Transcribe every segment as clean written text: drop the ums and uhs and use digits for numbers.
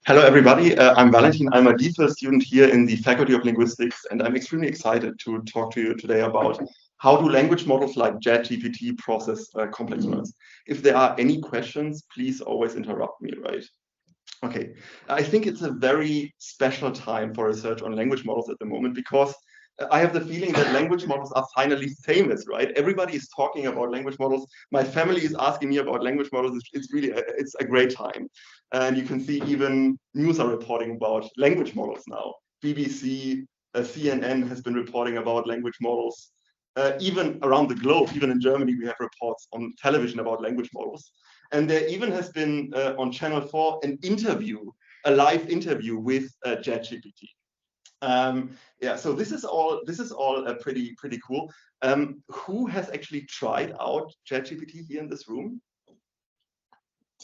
Hello, everybody. I'm Valentin. I'm a DPhil student here in the Faculty of Linguistics, and I'm extremely excited to talk to you today about how do language models like ChatGPT process complex words. If there are any questions, please always interrupt me, right? Okay, I think it's a very special time for research on language models at the moment because I have the feeling that language models are finally famous, right? Everybody is talking about language models. My family is asking me about language models. It's really, it's a great time. And you can see even news are reporting about language models now. BBC, CNN has been reporting about language models. Even around the globe, even in Germany, we have reports on television about language models. And there even has been on Channel 4 an interview, a live interview with ChatGPT. Yeah, so this is all pretty cool. Who has actually tried out ChatGPT here in this room?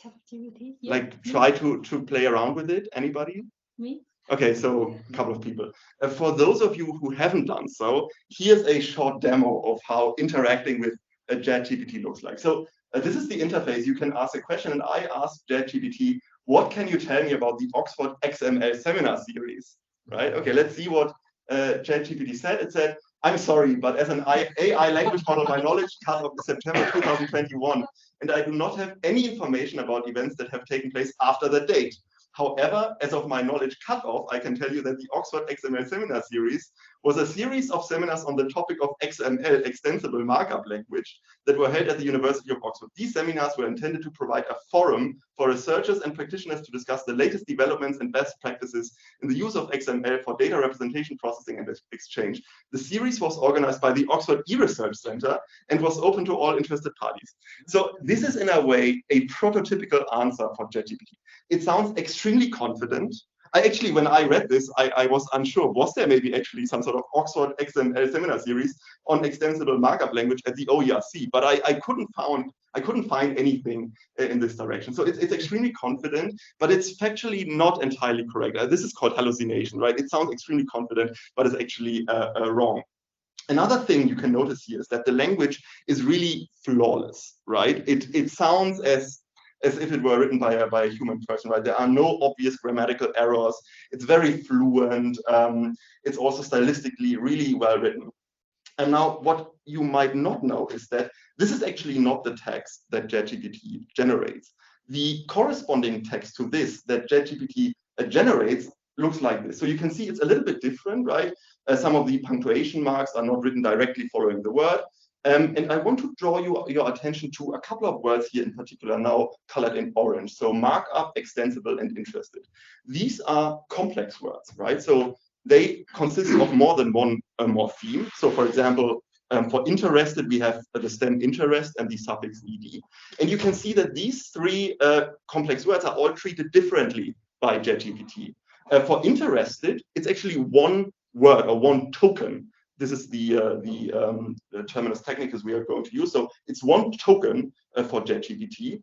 ChatGPT? Yeah. Like try to play around with it? Anybody? Me? Okay, so a couple of people. For those of you who haven't done so, here's a short demo of how interacting with a ChatGPT looks like. So this is the interface. You can ask a question, and I asked ChatGPT, what can you tell me about the Oxford XML seminar series? Right? Okay, let's see what ChatGPT said. It said, I'm sorry, but as an AI language model, my knowledge cut off September 2021, and I do not have any information about events that have taken place after that date. However, as of my knowledge cutoff, I can tell you that the Oxford XML seminar series was a series of seminars on the topic of XML, extensible markup language, that were held at the University of Oxford. These seminars were intended to provide a forum for researchers and practitioners to discuss the latest developments and best practices in the use of XML for data representation, processing, and exchange. The series was organized by the Oxford eResearch Center and was open to all interested parties. So this is in a way a prototypical answer for ChatGPT. It sounds extremely confident. When I read this, I was unsure. Was there maybe actually some sort of Oxford XML seminar series on extensible markup language at the OERC? But I couldn't find anything in this direction. So it's extremely confident, but it's factually not entirely correct. This is called hallucination, right? It sounds extremely confident, but it's actually wrong. Another thing you can notice here is that the language is really flawless, right? It sounds as if it were written by a human person, right? There are no obvious grammatical errors. It's very fluent. It's also stylistically really well written. And now what you might not know is that this is actually not the text that ChatGPT generates. The corresponding text to this that ChatGPT generates looks like this. So you can see it's a little bit different, right? Some of the punctuation marks are not written directly following the word. And I want to draw your attention to a couple of words here in particular, now colored in orange. So markup, extensible, and interested. These are complex words, right? So they consist of more than one morpheme. So for example, for interested, we have the stem interest and the suffix ed. And you can see that these three complex words are all treated differently by ChatGPT. For interested, it's actually one word or one token. This is the terminus technicus we are going to use. So it's one token for ChatGPT,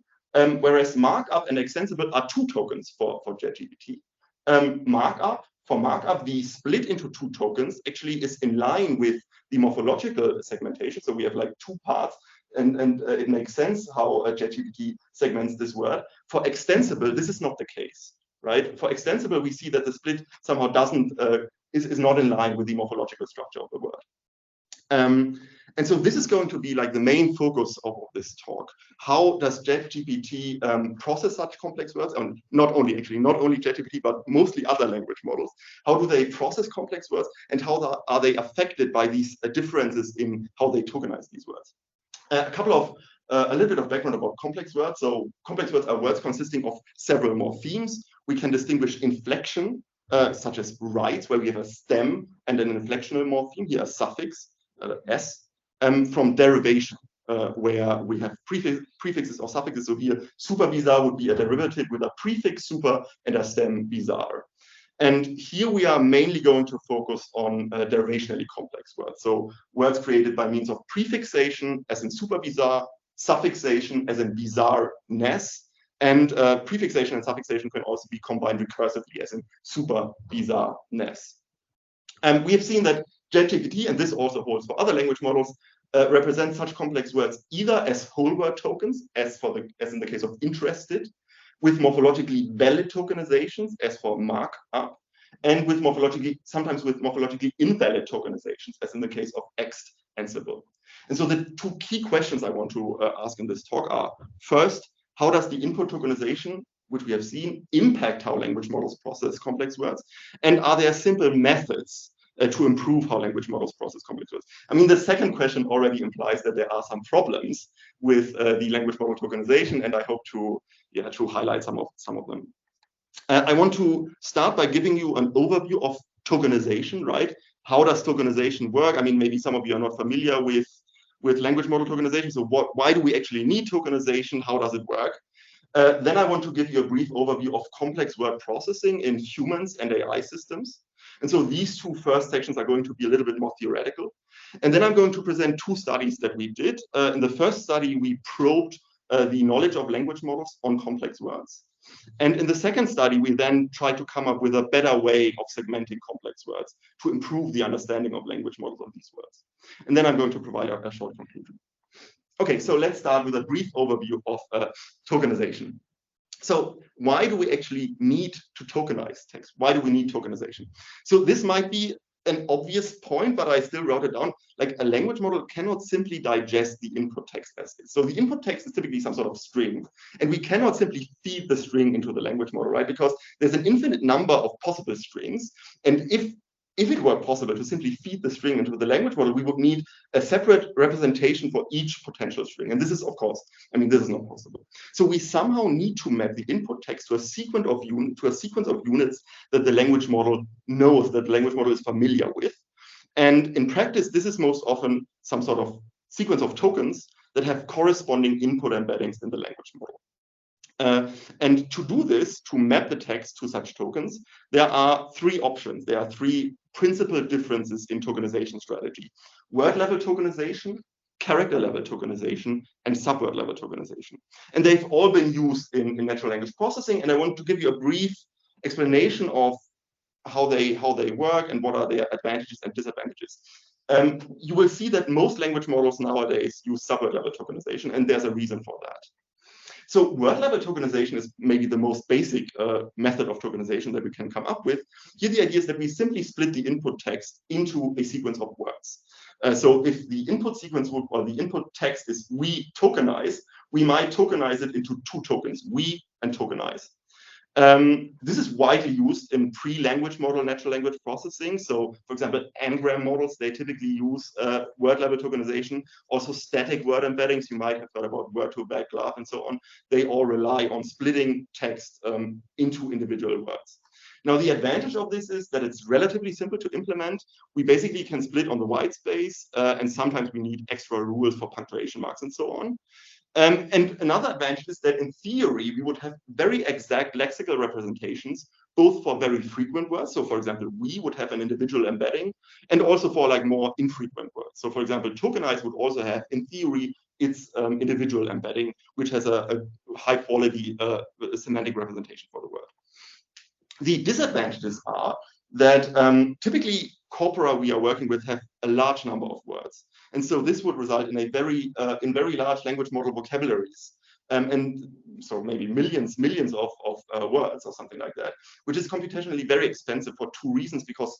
whereas markup and extensible are two tokens for ChatGPT. For markup, the split into two tokens actually is in line with the morphological segmentation. So we have like two parts, and it makes sense how ChatGPT segments this word. For extensible, this is not the case, right? For extensible, we see that the split somehow is not in line with the morphological structure of the word. And so this is going to be like the main focus of this talk. How does ChatGPT process such complex words? And not only ChatGPT, but mostly other language models. How do they process complex words, and how are they affected by these differences in how they tokenize these words? A little bit of background about complex words. So complex words are words consisting of several morphemes. We can distinguish inflection, such as rights, where we have a stem and an inflectional morpheme, here a suffix, s, from derivation, where we have prefixes or suffixes. So here, super bizarre would be a derivative with a prefix super and a stem bizarre. And here we are mainly going to focus on derivationally complex words. So words created by means of prefixation, as in super bizarre, suffixation, as in bizarreness, and prefixation and suffixation can also be combined recursively, as in super bizarreness. We have seen that ChatGPT, and this also holds for other language models, represent such complex words either as whole word tokens, as in the case of interested, with morphologically valid tokenizations, as for markup, and with sometimes with morphologically invalid tokenizations, as in the case of ext and symbol. And so the two key questions I want to ask in this talk are, first, how does the input tokenization, which we have seen, impact how language models process complex words? And are there simple methods to improve how language models process complex words? I mean, the second question already implies that there are some problems with the language model tokenization, and I hope to highlight some of them. I want to start by giving you an overview of tokenization, right? How does tokenization work? I mean, maybe some of you are not familiar with language model tokenization. So why do we actually need tokenization? How does it work? Then I want to give you a brief overview of complex word processing in humans and AI systems. And so these two first sections are going to be a little bit more theoretical. And then I'm going to present two studies that we did. In the first study, we probed the knowledge of language models on complex words. And in the second study, we then tried to come up with a better way of segmenting complex words to improve the understanding of language models of these words. And then I'm going to provide a short conclusion. Okay, so let's start with a brief overview of tokenization. So why do we actually need to tokenize text? Why do we need tokenization? So this might be an obvious point, but I still wrote it down. Like, a language model cannot simply digest the input text as is. So the input text is typically some sort of string, and we cannot simply feed the string into the language model, right? Because there's an infinite number of possible strings, and if it were possible to simply feed the string into the language model, we would need a separate representation for each potential string. And this is, of course, this is not possible. So we somehow need to map the input text to a sequence of units that the language model knows, that the language model is familiar with. And in practice, this is most often some sort of sequence of tokens that have corresponding input embeddings in the language model. And to do this, to map the text to such tokens, there are three options. There are three principal differences in tokenization strategy: word level tokenization, character level tokenization, and subword level tokenization. And they've all been used in natural language processing. And I want to give you a brief explanation of how they work and what are their advantages and disadvantages. You will see that most language models nowadays use subword level tokenization, and there's a reason for that. So word level tokenization is maybe the most basic method of tokenization that we can come up with. Here, the idea is that we simply split the input text into a sequence of words. So if the input sequence or the input text is we tokenize, we might tokenize it into two tokens, we and tokenize. This is widely used in pre-language model natural language processing. So, for example, n-gram models, they typically use word level tokenization. Also, static word embeddings, you might have heard about word-to-back graph and so on. They all rely on splitting text into individual words. Now, the advantage of this is that it's relatively simple to implement. We basically can split on the white space, and sometimes we need extra rules for punctuation marks and so on. And another advantage is that in theory, we would have very exact lexical representations, both for very frequent words. So for example, we would have an individual embedding, and also for like more infrequent words. So for example, tokenize would also have, in theory, its individual embedding, which has a high quality semantic representation for the word. The disadvantages are that typically corpora we are working with have a large number of words. And so this would result in very large language model vocabularies. And so maybe millions of words or something like that, which is computationally very expensive for two reasons. Because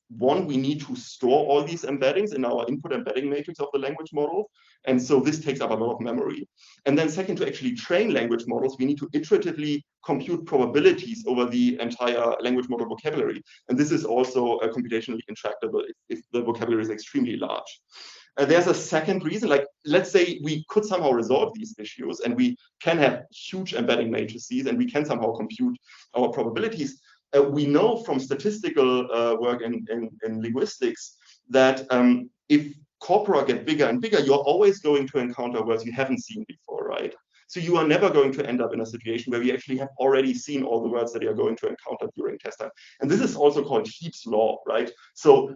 one, we need to store all these embeddings in our input embedding matrix of the language model. And so this takes up a lot of memory. And then second, to actually train language models, we need to iteratively compute probabilities over the entire language model vocabulary. And this is also computationally intractable if the vocabulary is extremely large. There's a second reason, like let's say we could somehow resolve these issues and we can have huge embedding matrices and we can somehow compute our probabilities. We know from statistical work in linguistics that if corpora get bigger and bigger, you're always going to encounter words you haven't seen before, right? So you are never going to end up in a situation where you actually have already seen all the words that you're going to encounter during test time. And this is also called Heap's law, right? So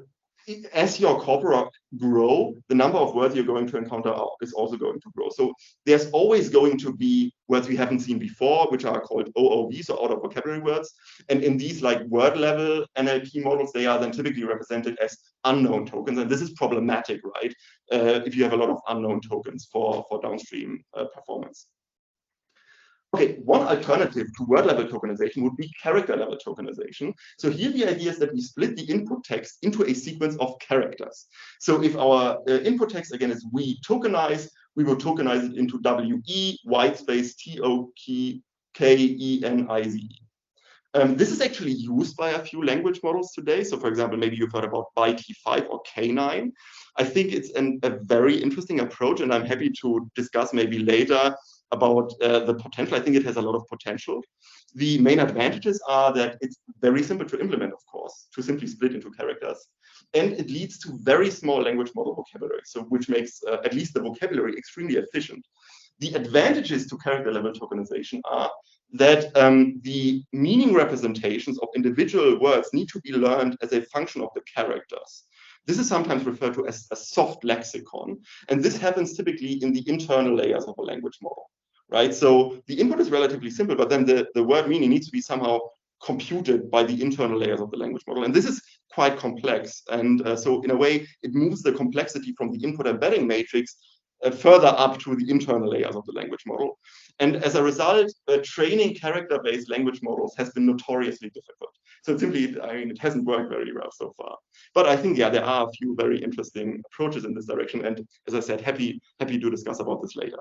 as your corpora grow, the number of words you're going to encounter is also going to grow. So there's always going to be words we haven't seen before, which are called OOVs, so out of vocabulary words. And in these like word level NLP models, they are then typically represented as unknown tokens. And this is problematic, right? If you have a lot of unknown tokens for downstream performance. Okay, one alternative to word level tokenization would be character level tokenization. So here the idea is that we split the input text into a sequence of characters. So if our input text again is we tokenize, we will tokenize it into WE white space TOKENIZE. This is actually used by a few language models today. So for example, maybe you've heard about ByT5 or K9. I think it's a very interesting approach, and I'm happy to discuss maybe later about the potential. I think it has a lot of potential. The main advantages are that it's very simple to implement, of course, to simply split into characters. And it leads to very small language model vocabulary, so which makes at least the vocabulary extremely efficient. The advantages to character level tokenization are that the meaning representations of individual words need to be learned as a function of the characters. This is sometimes referred to as a soft lexicon, and this happens typically in the internal layers of a language model, right? So the input is relatively simple, but then the word meaning needs to be somehow computed by the internal layers of the language model. And this is quite complex. And so in a way, it moves the complexity from the input embedding matrix further up to the internal layers of the language model. And as a result, training character-based language models has been notoriously difficult. So simply, I mean, it hasn't worked very well so far. But I think, yeah, there are a few very interesting approaches in this direction. And as I said, happy to discuss about this later.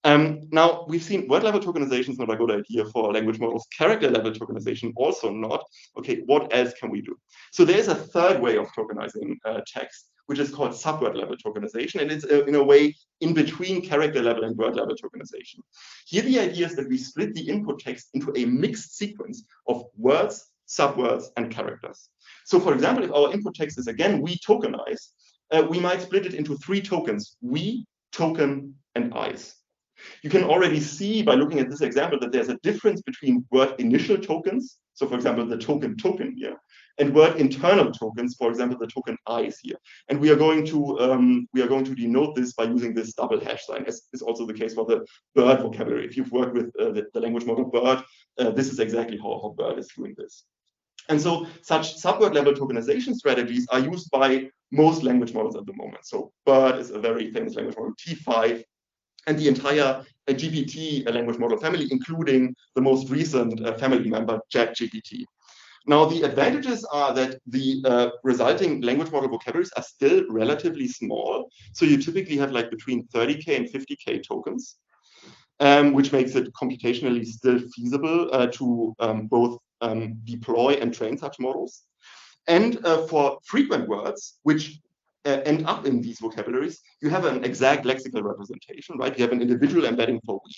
Now, we've seen word level tokenization is not a good idea for language models. Character level tokenization also not. Okay, what else can we do? So there's a third way of tokenizing text, which is called subword level tokenization. And it's in a way in between character level and word level tokenization. Here, the idea is that we split the input text into a mixed sequence of words, subwords, and characters. So for example, if our input text is again, we tokenize, we might split it into 3 tokens, we, token, and eyes. You can already see by looking at this example that there's a difference between word initial tokens, so for example, the token here, and word internal tokens, for example, the token eyes here. And we are going to denote this by using this double hash sign, as is also the case for the bird vocabulary. If you've worked with the language model bird, this is exactly how bird is doing this. And so such subword level tokenization strategies are used by most language models at the moment. So bird is a very famous language model, T5, and the entire GPT language model family, including the most recent family member, ChatGPT. Now, the advantages are that the resulting language model vocabularies are still relatively small. So you typically have like between 30K and 50K tokens, which makes it computationally still feasible to both deploy and train such models. And for frequent words, which end up in these vocabularies, you have an exact lexical representation, right? You have an individual embedding for we.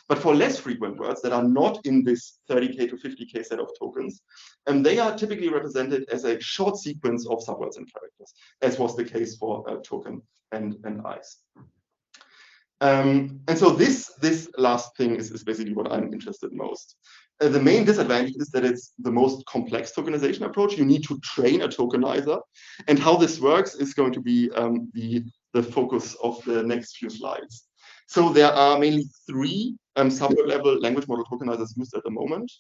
But for less frequent words that are not in this 30K to 50K set of tokens, they are typically represented as a short sequence of subwords and characters, as was the case for token and eyes. And so this last thing is basically what I'm interested most. The main disadvantage is that it's the most complex tokenization approach. You need to train a tokenizer. And how this works is going to be the focus of the next few slides. So there are mainly 3 subword level language model tokenizers used at the moment.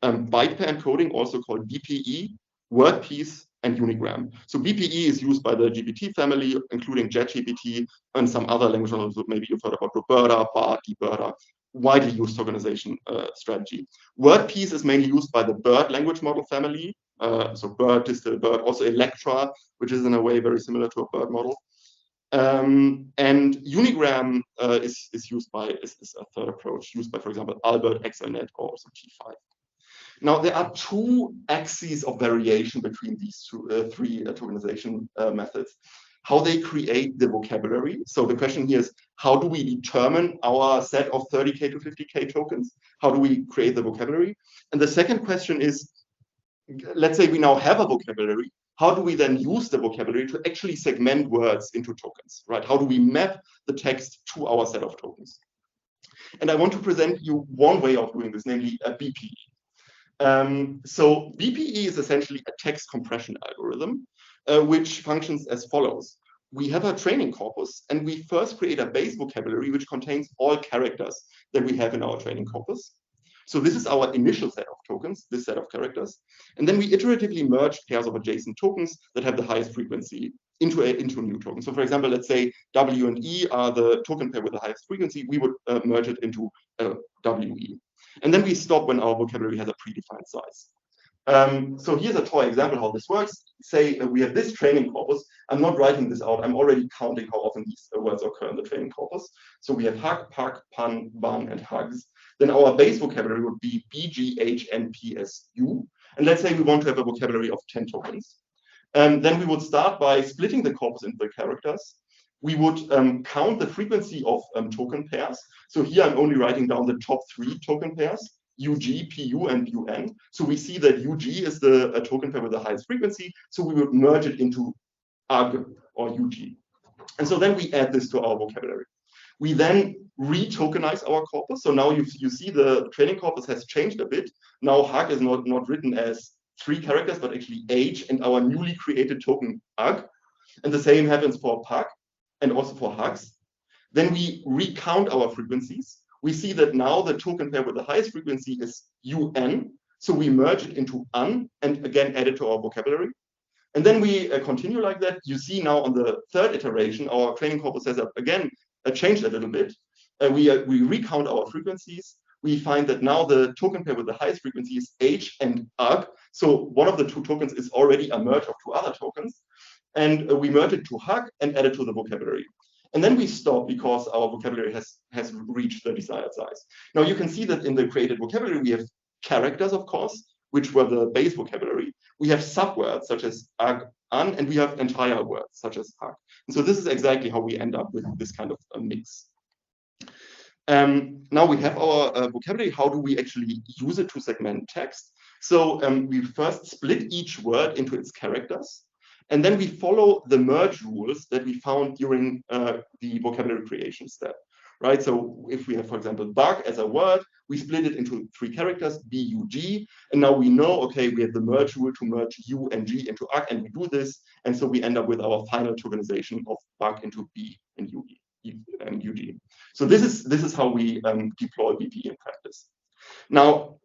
Byte pair encoding, also called BPE, WordPiece, and Unigram. So BPE is used by the GPT family, including ChatGPT and some other language models. Maybe you've heard about Roberta, BART, DBERTA, widely used tokenization strategy. WordPiece is mainly used by the BERT language model family. So BERT, Distil BERT, also Electra, which is in a way very similar to a BERT model. And Unigram is used by, is a third approach, used by, for example, Albert, XML, or also T5. Now, there are 2 axes of variation between these 3 tokenization methods. How they create the vocabulary. So the question here is, how do we determine our set of 30K to 50K tokens? How do we create the vocabulary? And the second question is, let's say we now have a vocabulary. How do we then use the vocabulary to actually segment words into tokens, right? How do we map the text to our set of tokens? And I want to present you one way of doing this, namely a BPE. So BPE is essentially a text compression algorithm, which functions as follows. We have a training corpus, and we first create a base vocabulary which contains all characters that we have in our training corpus. So this is our initial set of tokens, this set of characters. And then we iteratively merge pairs of adjacent tokens that have the highest frequency into a new token. So for example, let's say W and E are the token pair with the highest frequency. We would merge it into WE. And then we stop when our vocabulary has a predefined size. So here's a toy example how this works. Say we have this training corpus. I'm not writing this out. I'm already counting how often these words occur in the training corpus. So we have hug, puck, pun, bun, and hugs. Then our base vocabulary would be B, G, H, N, P, S, U. And let's say we want to have a vocabulary of 10 tokens. Then we would start by splitting the corpus into the characters. We would count the frequency of token pairs. So here I'm only writing down the top 3 token pairs. UG, PU, and UN. So we see that UG is the token pair with the highest frequency. So we would merge it into UG or UG. And so then we add this to our vocabulary. We then re-tokenize our corpus. So now you see the training corpus has changed a bit. Now HUG is not written as 3 characters, but actually H and our newly created token UG. And the same happens for PUG and also for HUGs. Then we recount our frequencies. We see that now the token pair with the highest frequency is UN. So we merge it into UN and again add it to our vocabulary. And then we continue like that. You see now on the 3rd iteration, our training corpus has again changed a little bit. We recount our frequencies. We find that now the token pair with the highest frequency is H and UG. So one of the 2 tokens is already a merge of 2 other tokens. And we merge it to HUG and add it to the vocabulary. And then we stop because our vocabulary has reached the desired size. Now you can see that in the created vocabulary, we have characters, of course, which were the base vocabulary. We have subwords such as ag, an, and we have entire words such as hug. And so this is exactly how we end up with this kind of a mix. Now we have our vocabulary. How do we actually use it to segment text? So we first split each word into its characters. And then we follow the merge rules that we found during the vocabulary creation step, right? So if we have, for example, bug as a word, we split it into 3 characters, B, U, G. And now we know, okay, we have the merge rule to merge U and G into UG, and we do this. And so we end up with our final tokenization of bug into B and UG. So this is how we deploy BP in practice. Now,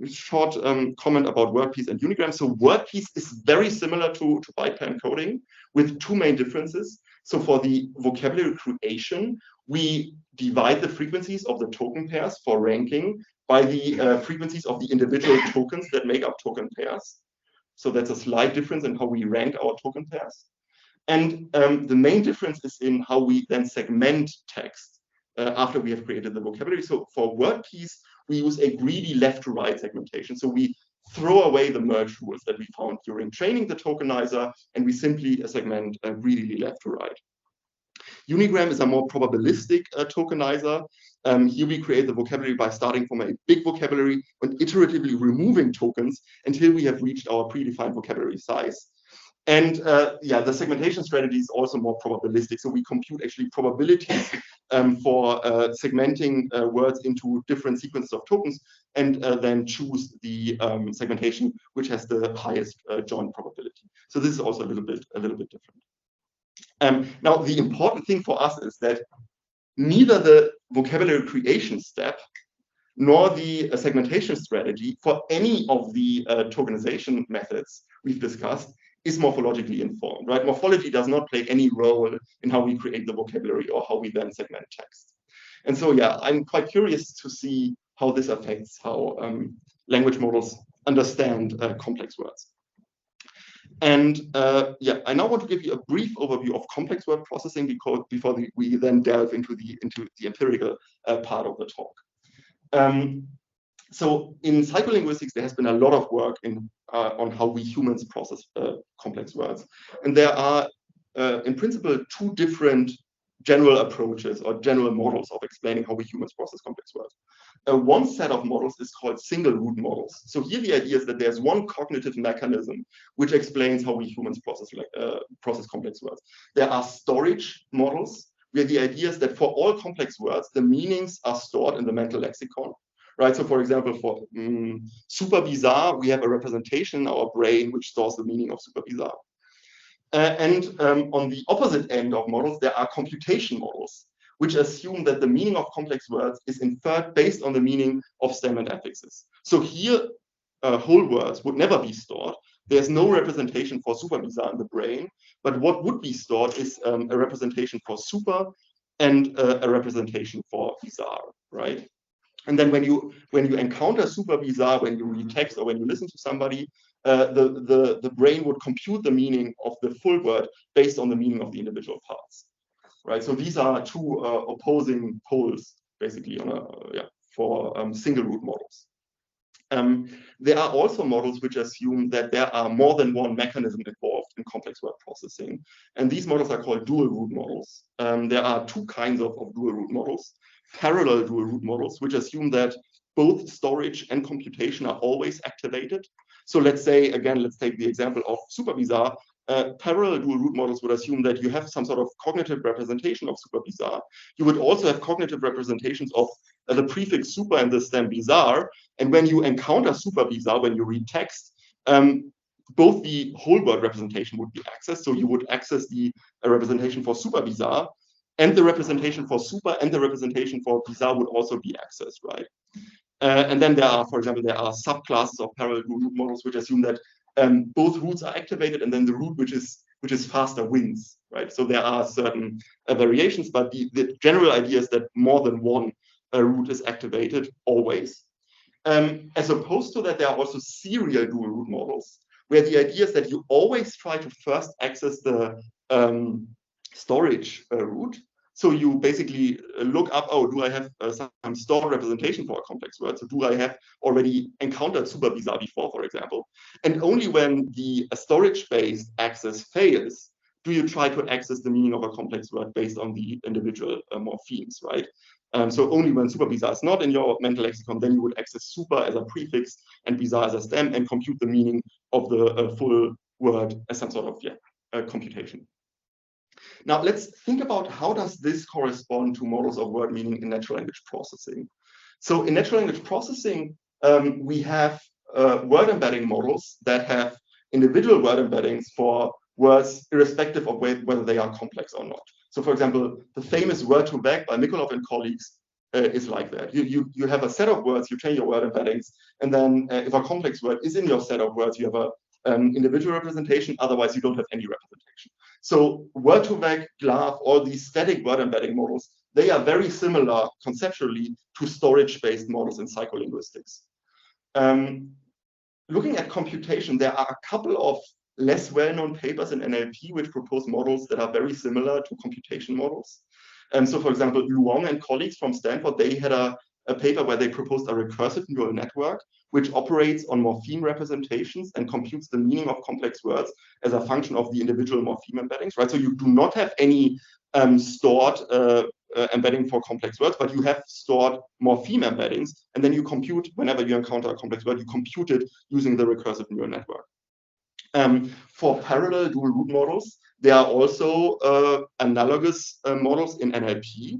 short comment about WordPiece and Unigram. So WordPiece is very similar to byte encoding with 2 main differences. So for the vocabulary creation, we divide the frequencies of the token pairs for ranking by the frequencies of the individual tokens that make up token pairs. So that's a slight difference in how we rank our token pairs. And the main difference is in how we then segment text after we have created the vocabulary. So for WordPiece, we use a greedy left to right segmentation. So we throw away the merge rules that we found during training the tokenizer, and we simply segment greedily left to right. Unigram is a more probabilistic tokenizer. Here we create the vocabulary by starting from a big vocabulary and iteratively removing tokens until we have reached our predefined vocabulary size. And yeah, the segmentation strategy is also more probabilistic. So we compute actually probabilities for segmenting words into different sequences of tokens, and then choose the segmentation which has the highest joint probability. So this is also a little bit different. Now, the important thing for us is that neither the vocabulary creation step nor the segmentation strategy for any of the tokenization methods we've discussed is morphologically informed, right? Morphology does not play any role in how we create the vocabulary or how we then segment text. And so, yeah, I'm quite curious to see how this affects how language models understand complex words. And yeah, I now want to give you a brief overview of complex word processing before we then delve into the empirical part of the talk. So in psycholinguistics, there has been a lot of work on how we humans process complex words. And there are, in principle, 2 different general approaches or general models of explaining how we humans process complex words. One set of models is called single root models. So here the idea is that there's one cognitive mechanism which explains how we humans process complex words. There are storage models where the idea is that for all complex words, the meanings are stored in the mental lexicon. Right, so for example, for super bizarre, we have a representation in our brain which stores the meaning of super bizarre. And on the opposite end of models, there are computation models, which assume that the meaning of complex words is inferred based on the meaning of stem and affixes. So here, whole words would never be stored. There's no representation for super bizarre in the brain, but what would be stored is a representation for super and a representation for bizarre, right? And then when you encounter super bizarre, when you read text or when you listen to somebody, the brain would compute the meaning of the full word based on the meaning of the individual parts, right? So these are two opposing poles, basically, on for single root models. There are also models which assume that there are more than one mechanism involved in complex word processing. And these models are called dual root models. There are two kinds of dual root models. Parallel dual root models, which assume that both storage and computation are always activated. So let's say, again, let's take the example of superbizarre. Parallel dual root models would assume that you have some sort of cognitive representation of superbizarre. You would also have cognitive representations of the prefix super and the stem bizarre. And when you encounter super bizarre, when you read text, both the whole word representation would be accessed. So you would access the representation for super bizarre, and the representation for super and the representation for bizarre would also be accessed, right? And then there are, for example, there are subclasses of parallel root models which assume that both roots are activated, and then the root which is faster wins, right? So there are certain variations, but the general idea is that more than one root is activated always. As opposed to that, there are also serial dual root models, where the idea is that you always try to first access the storage root. So you basically look up, oh, do I have some stored representation for a complex word? So do I have already encountered super bizarre before, for example? And only when the storage-based access fails, do you try to access the meaning of a complex word based on the individual morphemes, right? So only when super bizarre is not in your mental lexicon, then you would access super as a prefix and bizarre as a stem and compute the meaning of the full word as some sort of computation. Now let's think about how does this correspond to models of word meaning in natural language processing. So in natural language processing, we have word embedding models that have individual word embeddings for words irrespective of whether they are complex or not. So for example, the famous word2vec by Mikolov and colleagues is like that. You have a set of words, you train your word embeddings, and then if a complex word is in your set of words, you have a individual representation, otherwise you don't have any representation. So word2vec, GLAV, all these static word embedding models, they are very similar conceptually to storage-based models in psycholinguistics. Looking at computation, there are a couple of less well-known papers in NLP which propose models that are very similar to computation models. So for example, Luong and colleagues from Stanford, they had a paper where they proposed a recursive neural network which operates on morpheme representations and computes the meaning of complex words as a function of the individual morpheme embeddings, right? So you do not have any stored embedding for complex words, but you have stored morpheme embeddings, and then you compute, whenever you encounter a complex word, you compute it using the recursive neural network. For parallel dual root models, there are also analogous models in NLP.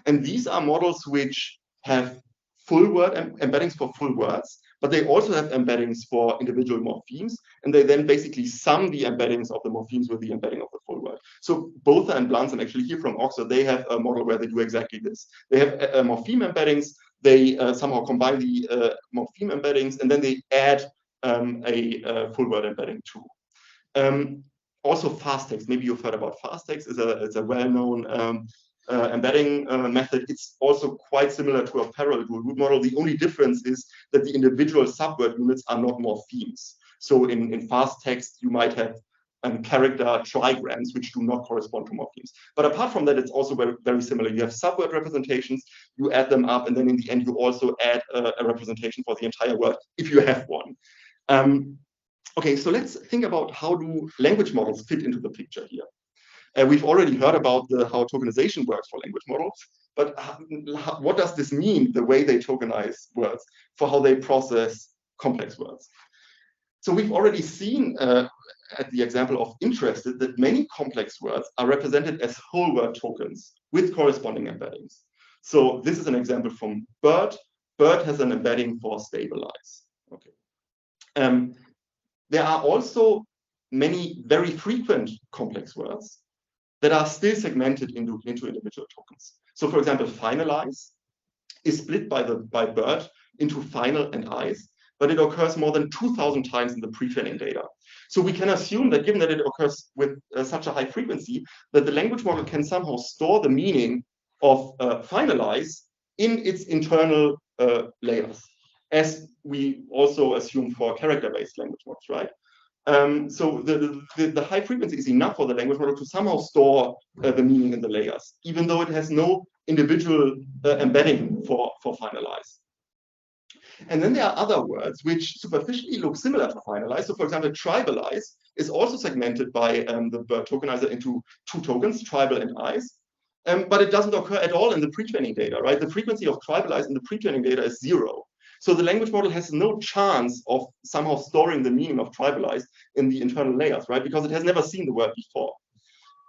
And these are models which have full word embeddings for full words, but they also have embeddings for individual morphemes. And they then basically sum the embeddings of the morphemes with the embedding of the full word. So Botha and Blunson, actually here from Oxford, they have a model where they do exactly this. They have morpheme embeddings. They somehow combine the morpheme embeddings, and then they add a full word embedding too. Also fast text, maybe you've heard about fast text, it's a well-known embedding method. It's also quite similar to a parallel dual root model. The only difference is that the individual subword units are not morphemes. So in fast text, you might have character trigrams which do not correspond to morphemes. But apart from that, it's also very, very similar. You have subword representations, you add them up, and then in the end, you also add a representation for the entire word if you have one. Okay, so let's think about how do language models fit into the picture here. We've already heard about how tokenization works for language models, but what does this mean, the way they tokenize words, for how they process complex words? So we've already seen at the example of interested that many complex words are represented as whole word tokens with corresponding embeddings. So this is an example from bird. Bird has an embedding for stabilize. Okay. There are also many very frequent complex words that are still segmented into individual tokens. So for example, finalize is split by bird into final and eyes, but it occurs more than 2,000 times in the pre-training data. So we can assume that given that it occurs with such a high frequency, that the language model can somehow store the meaning of finalize in its internal layers, as we also assume for character-based language models, right? So the high frequency is enough for the language model to somehow store the meaning in the layers, even though it has no individual embedding for finalize. And then there are other words which superficially look similar to finalize. So for example, tribalize is also segmented by the BERT tokenizer into 2 tokens, tribal and eyes. But it doesn't occur at all in the pre-training data, right? The frequency of tribalize in the pre-training data is 0. So the language model has no chance of somehow storing the meaning of tribalize in the internal layers, right? Because it has never seen the word before.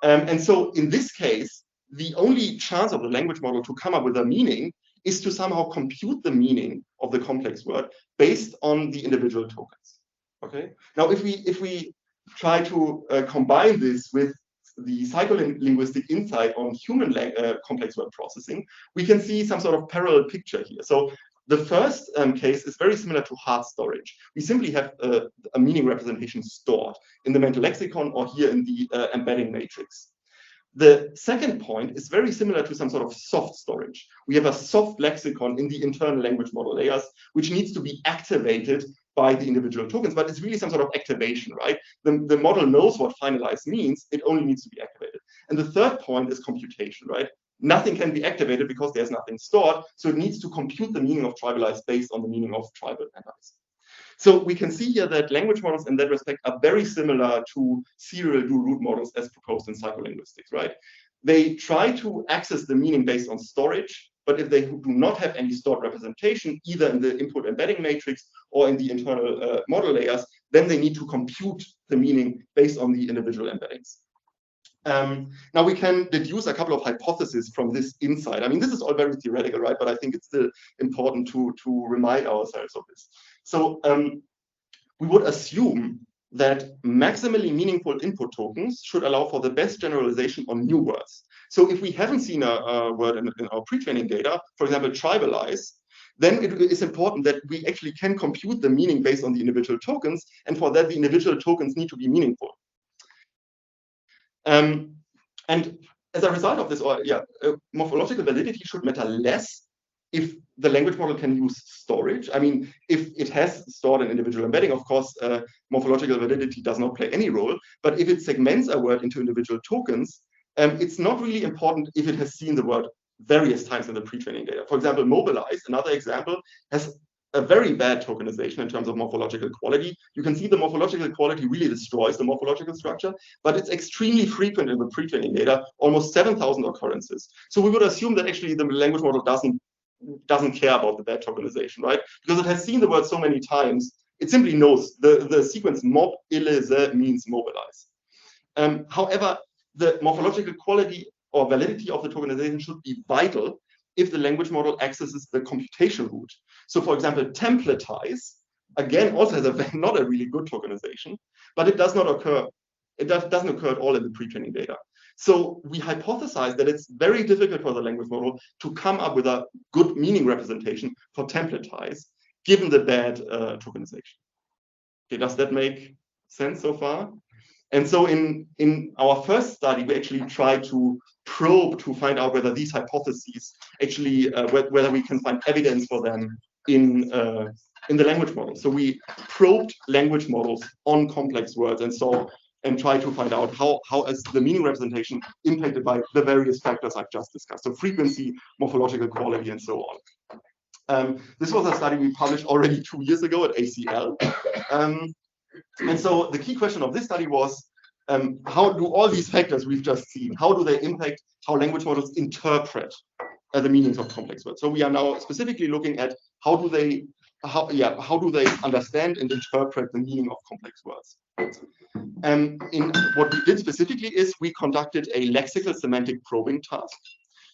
And so in this case, the only chance of the language model to come up with a meaning is to somehow compute the meaning of the complex word based on the individual tokens. Okay. Now, if we try to combine this with the psycholinguistic insight on human complex word processing, we can see some sort of parallel picture here. So the first case is very similar to hard storage. We simply have a meaning representation stored in the mental lexicon or here in the embedding matrix. The second point is very similar to some sort of soft storage. We have a soft lexicon in the internal language model layers, which needs to be activated by the individual tokens, but it's really some sort of activation, right? The model knows what finalize means, it only needs to be activated. And the third point is computation, right? Nothing can be activated because there's nothing stored, so it needs to compute the meaning of tribalize based on the meaning of tribal and eyes. So we can see here that language models in that respect are very similar to serial do-root models as proposed in psycholinguistics, right? They try to access the meaning based on storage, but if they do not have any stored representation, either in the input embedding matrix or in the internal model layers, then they need to compute the meaning based on the individual embeddings. Now we can deduce a couple of hypotheses from this insight. I mean, this is all very theoretical, right? But I think it's still important to remind ourselves of this. So we would assume that maximally meaningful input tokens should allow for the best generalization on new words. So if we haven't seen a word in our pre-training data, for example, tribalize, then it is important that we actually can compute the meaning based on the individual tokens. And for that, the individual tokens need to be meaningful. And as a result of this, morphological validity should matter less if the language model can use storage. I mean, if it has stored an individual embedding, of course, morphological validity does not play any role. But if it segments a word into individual tokens, it's not really important if it has seen the word various times in the pre-training data. For example, mobilize, another example, has a very bad tokenization in terms of morphological quality. You can see the morphological quality really destroys the morphological structure, but it's extremely frequent in the pre-training data, almost 7,000 occurrences. So we would assume that actually the language model doesn't care about the bad tokenization, right? Because it has seen the word so many times, it simply knows the sequence mob ilise means mobilize. However, the morphological quality or validity of the tokenization should be vital if the language model accesses the computation route. So for example, templatize, again, also has not a really good tokenization, but it does not occur, doesn't occur at all in the pre-training data. So we hypothesize that it's very difficult for the language model to come up with a good meaning representation for templatize, given the bad tokenization. Okay, does that make sense so far? And so in our first study, we actually tried to probe to find out whether these hypotheses actually, whether we can find evidence for them in the language model. So we probed language models on complex words and tried to find out how is the meaning representation impacted by the various factors I've just discussed. So frequency, morphological quality, and so on. This was a study we published already 2 years ago at ACL. And so the key question of this study was, how do all these factors we've just seen, how do they impact how language models interpret the meanings of complex words? So we are now specifically looking at how do they understand and interpret the meaning of complex words. In what we did specifically is we conducted a lexical semantic probing task.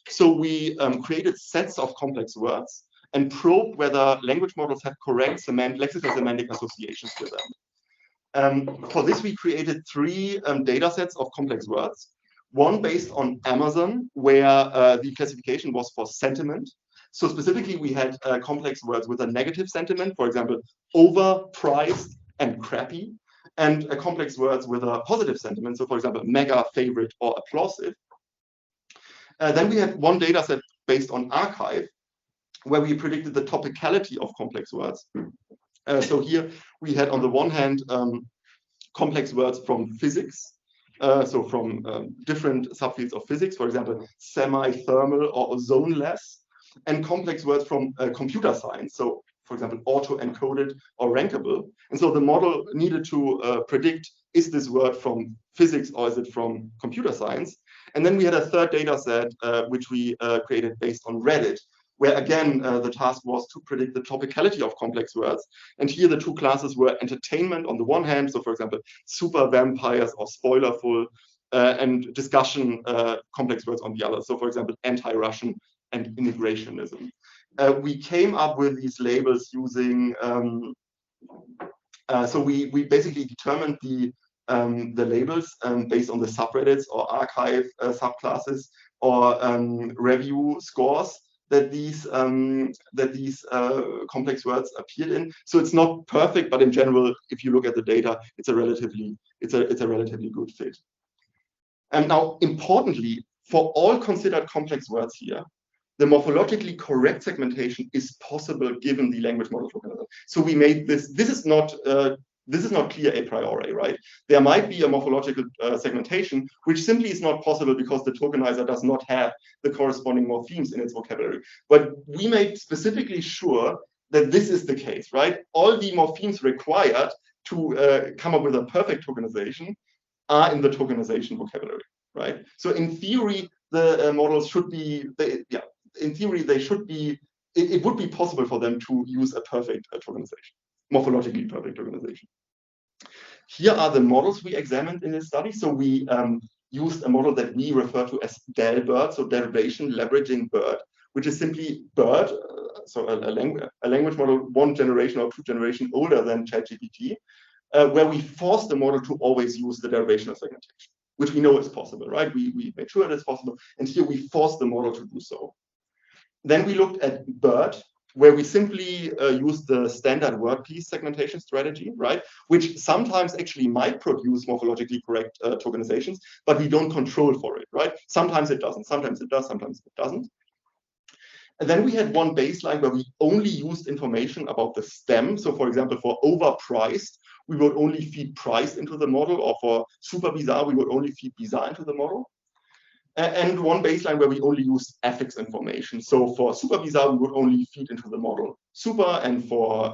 So we created sets of complex words and probed whether language models have correct lexical semantic associations with them. For this, we created 3 data sets of complex words. One based on Amazon, where the classification was for sentiment. So specifically, we had complex words with a negative sentiment, for example, overpriced and crappy, and complex words with a positive sentiment. So for example, mega, favorite, or applausive. Then we had one data set based on archive, where we predicted the topicality of complex words. So here we had on the one hand complex words from physics, so from different subfields of physics, for example, semi-thermal or ozoneless, and complex words from computer science, so for example, auto-encoded or rankable. And so the model needed to predict, is this word from physics or is it from computer science? And then we had a third data set, which we created based on Reddit, where again, the task was to predict the topicality of complex words. And here the two classes were entertainment on the one hand, so for example, super vampires or spoilerful, and discussion complex words on the other. So for example, anti-Russian and integrationism. We came up with these labels using, so we basically determined the labels based on the subreddits or archive subclasses or review scores that these complex words appeared in. So it's not perfect, but in general, if you look at the data, it's a relatively good fit. And now, importantly, for all considered complex words here, the morphologically correct segmentation is possible given the language model tokenizer. So we made this. This is not clear a priori, right? There might be a morphological segmentation, which simply is not possible because the tokenizer does not have the corresponding morphemes in its vocabulary. But we made specifically sure that this is the case, right? All the morphemes required to come up with a perfect tokenization are in the tokenization vocabulary, right? So in theory, the models should be, in theory, they should be, it would be possible for them to use a perfect tokenization, morphologically perfect tokenization. Here are the models we examined in this study. So we used a model that we refer to as DELBERT, so derivation leveraging BERT, which is simply BERT, so a language model 1 generation or 2 generation older than ChatGPT, where we force the model to always use the derivational segmentation, which we know is possible, right? We made sure it is possible, and here we force the model to do so. Then we looked at BERT, where we simply use the standard word piece segmentation strategy, right? Which sometimes actually might produce morphologically correct tokenizations, but we don't control for it, right? Sometimes it doesn't, sometimes it does, sometimes it doesn't. And then we had one baseline where we only used information about the stem. So for example, for overpriced, we would only feed price into the model, or for super bizarre, we would only feed bizarre into the model. And one baseline where we only use affix information. So for super bizarre, we would only feed into the model super, and for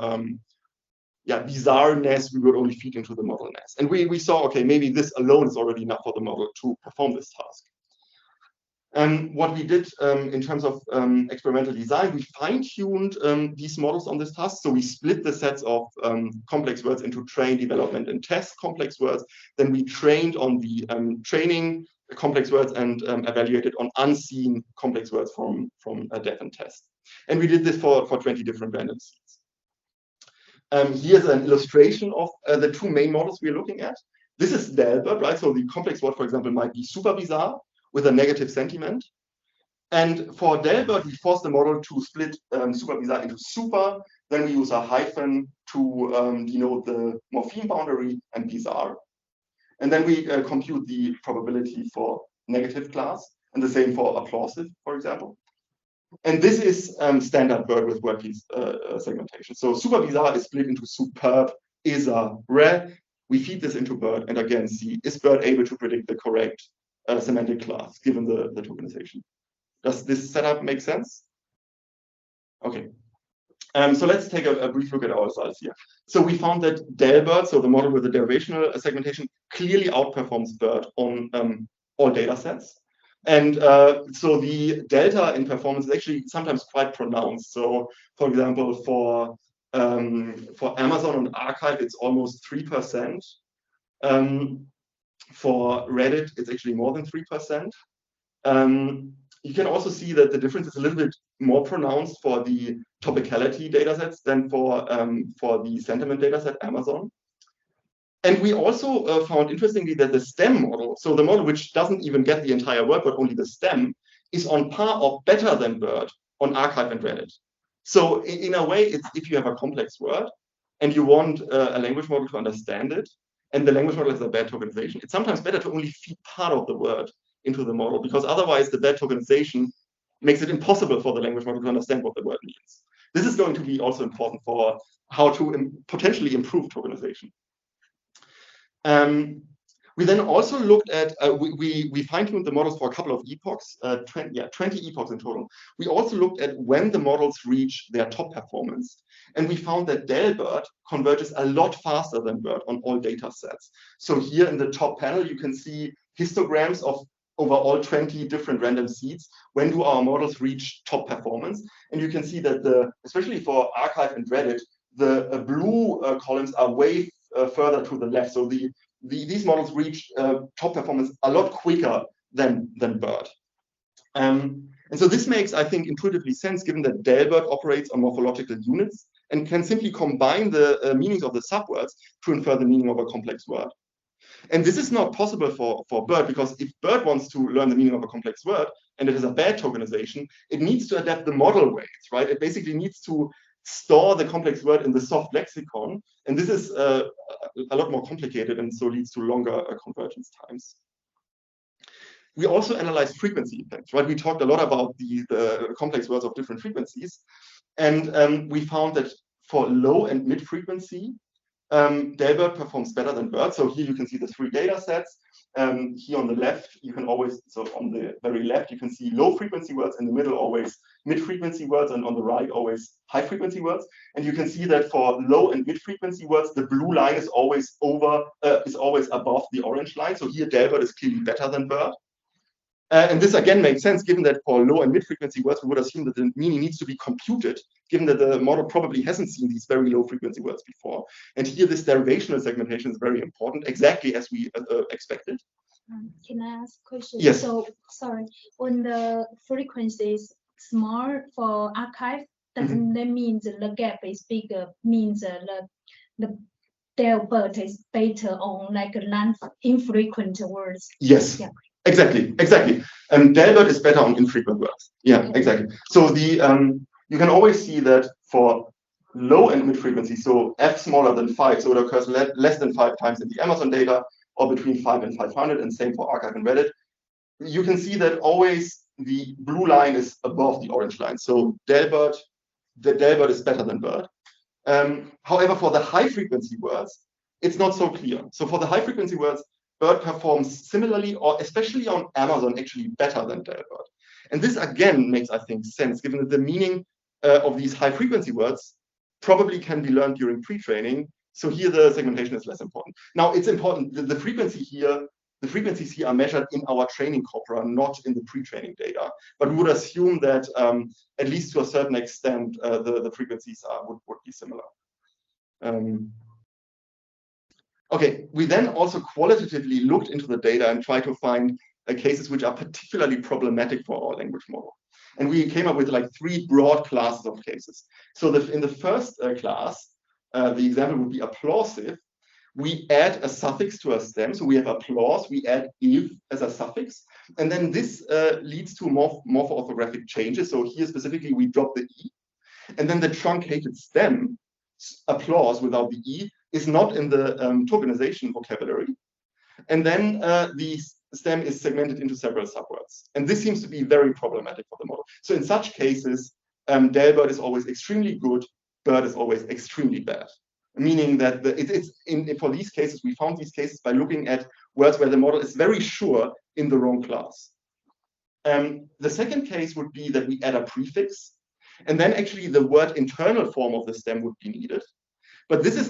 bizarreness, we would only feed into the model ness. And we saw, okay, maybe this alone is already enough for the model to perform this task. And what we did in terms of experimental design, we fine-tuned these models on this task. So we split the sets of complex words into train, development, and test complex words. Then we trained on the training complex words and evaluated on unseen complex words from dev and test. And we did this for 20 different random seeds. Here's an illustration of the two main models we're looking at. This is DELBERT, right? So the complex word, for example, might be super bizarre with a negative sentiment. And for DELBERT, we force the model to split super bizarre into super. Then we use a hyphen to denote the morpheme boundary and bizarre. And then we compute the probability for negative class, and the same for applausive, for example. And this is standard BERT with word piece segmentation. So super bizarre is split into superb, ISA, rare. We feed this into BERT, and again, see, is BERT able to predict the correct semantic class given the tokenization? Does this setup make sense? Okay. So let's take a brief look at our results here. So we found that DELBERT, so the model with the derivational segmentation, clearly outperforms BERT on all data sets. And so the delta in performance is actually sometimes quite pronounced. So for example, for Amazon and Archive, it's almost 3%. For Reddit, it's actually more than 3%. You can also see that the difference is a little bit more pronounced for the topicality datasets than for the sentiment dataset Amazon. And we also found, interestingly, that the stem model, so the model which doesn't even get the entire word, but only the stem, is on par or better than BERT on Archive and Reddit. So in a way, it's if you have a complex word and you want a language model to understand it, and the language model has a bad tokenization, it's sometimes better to only feed part of the word into the model, because otherwise the bad tokenization makes it impossible for the language model to understand what the word means. This is going to be also important for how to potentially improve tokenization. We then also looked at, we fine-tuned the models for a couple of epochs, 20 epochs in total. We also looked at when the models reach their top performance. And we found that Delbert converges a lot faster than BERT on all data sets. So here in the top panel, you can see histograms of over all 20 different random seeds. When do our models reach top performance? And you can see that, especially for arXiv and Reddit, the blue columns are way further to the left. So these models reach top performance a lot quicker than BERT. And so this makes, I think, intuitively sense, given that Delbert operates on morphological units and can simply combine the meanings of the subwords to infer the meaning of a complex word. And this is not possible for BERT, because if BERT wants to learn the meaning of a complex word and it has a bad tokenization, it needs to adapt the model weights, right? It basically needs to store the complex word in the soft lexicon. And this is a lot more complicated, and so leads to longer convergence times. We also analyzed frequency effects, right? We talked a lot about the complex words of different frequencies. And we found that for low and mid frequency, Delbert performs better than BERT. So here you can see the 3 data sets. Here on the left, you can always, so on the very left, you can see low frequency words, in the middle always mid frequency words, and on the right always high frequency words. And you can see that for low and mid frequency words, the blue line is always above the orange line. So here Delbert is clearly better than BERT. And this again makes sense, given that for low and mid frequency words, we would assume that the meaning needs to be computed, given that the model probably hasn't seen these very low frequency words before. And here this derivational segmentation is very important, exactly as we expected. Can I ask a question? Yes. So, sorry, when the frequency is small for arXiv, doesn't that mean the gap is bigger, means the Delbert is better on like non-infrequent words? Yes. Yeah. Exactly. Delbert is better on infrequent words. Yeah, exactly. So you can always see that for low and mid frequency, so f smaller than 5, so it occurs less than 5 times in the Amazon data, or between 5 and 500, and same for arXiv and Reddit. You can see that always the blue line is above the orange line. So Delbert is better than BERT. However, for the high frequency words, it's not so clear. So for the high frequency words, BERT performs similarly, or especially on Amazon, actually better than Delbert. And this again makes, I think, sense, given that the meaning of these high frequency words probably can be learned during pre-training. So here the segmentation is less important. Now it's important, the frequencies here are measured in our training corpora, not in the pre-training data. But we would assume that at least to a certain extent, the frequencies would be similar. Okay, we then also qualitatively looked into the data and tried to find cases which are particularly problematic for our language model. And we came up with like 3 broad classes of cases. So in the first class, the example would be applausive. We add a suffix to a stem. So we have applause, we add if as a suffix. And then this leads to morpho-orthographic changes. So here specifically, we drop the E. And then the truncated stem, applause without the E, is not in the tokenization vocabulary. And then the stem is segmented into several subwords. And this seems to be very problematic for the model. So in such cases, Delbert is always extremely good, BERT is always extremely bad. Meaning that for these cases, we found these cases by looking at words where the model is very sure in the wrong class. The second case would be that we add a prefix, and then actually the word internal form of the stem would be needed. But this is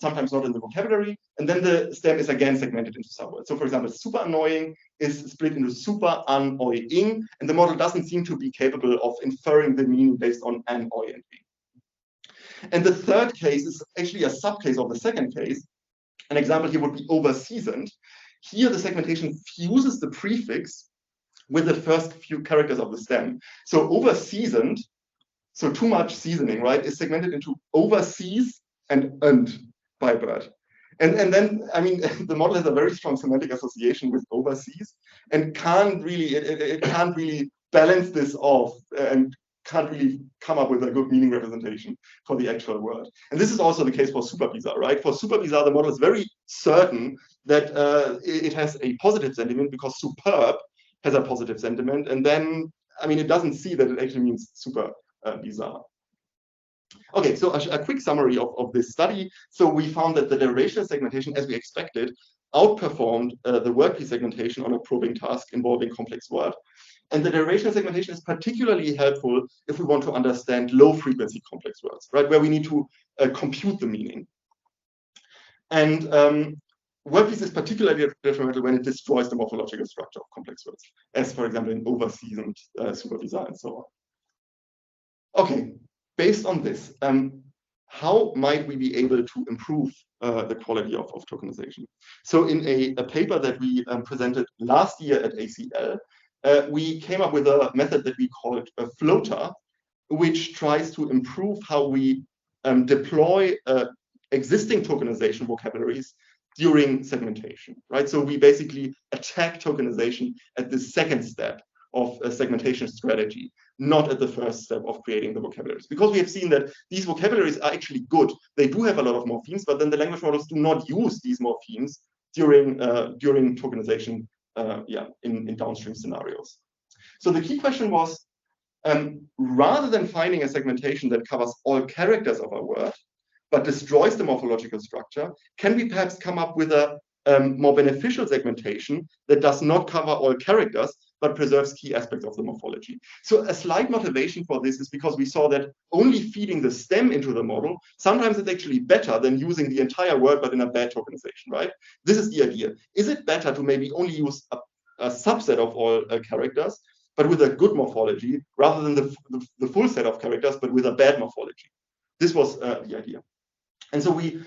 sometimes not in the vocabulary, and then the stem is again segmented into subwords. So for example, super annoying is split into super annoying, and the model doesn't seem to be capable of inferring the meaning based on an, oy, and ing. And the third case is actually a subcase of the second case. An example here would be over-seasoned. Here the segmentation fuses the prefix with the first few characters of the stem. So over-seasoned, so too much seasoning, right, is segmented into overseas and by BERT. And then, I mean, the model has a very strong semantic association with overseas and can't really balance this off and can't really come up with a good meaning representation for the actual word. And this is also the case for super bizarre, right? For super bizarre, the model is very certain that it has a positive sentiment because superb has a positive sentiment. And then I mean, it doesn't see that it actually means super bizarre. Okay, so a quick summary of this study. So we found that the derivational segmentation, as we expected, outperformed the word piece segmentation on a probing task involving complex word. And the derivational segmentation is particularly helpful if we want to understand low-frequency complex words, right, where we need to compute the meaning. And word piece is particularly detrimental when it destroys the morphological structure of complex words, as, for example, in over-seasoned super bizarre and so on. Okay, based on this, how might we be able to improve the quality of tokenization? So in a paper that we presented last year at ACL, we came up with a method that we called a floater, which tries to improve how we deploy existing tokenization vocabularies during segmentation, right? So we basically attack tokenization at the second step of a segmentation strategy, not at the first step of creating the vocabularies. Because we have seen that these vocabularies are actually good. They do have a lot of morphemes, but then the language models do not use these morphemes during tokenization in downstream scenarios. So the key question was, rather than finding a segmentation that covers all characters of a word, but destroys the morphological structure, can we perhaps come up with a more beneficial segmentation that does not cover all characters, but preserves key aspects of the morphology? So a slight motivation for this is because we saw that only feeding the stem into the model, sometimes it's actually better than using the entire word, but in a bad tokenization, right? This is the idea. Is it better to maybe only use a subset of all characters, but with a good morphology, rather than the full set of characters, but with a bad morphology? This was the idea. And so we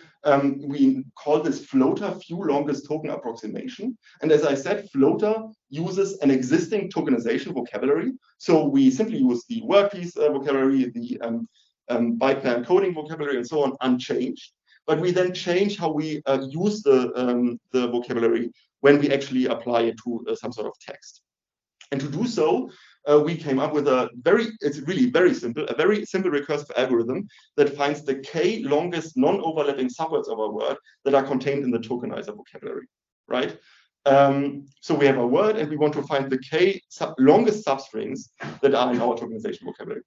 call this floater few longest token approximation. And as I said, floater uses an existing tokenization vocabulary. So we simply use the word piece vocabulary, the byte pair encoding vocabulary, and so on, unchanged. But we then change how we use the vocabulary when we actually apply it to some sort of text. And to do so, we came up with it's really very simple, a very simple recursive algorithm that finds the k longest non-overlapping subwords of a word that are contained in the tokenizer vocabulary, right? So we have a word and we want to find the k longest substrings that are in our tokenization vocabulary.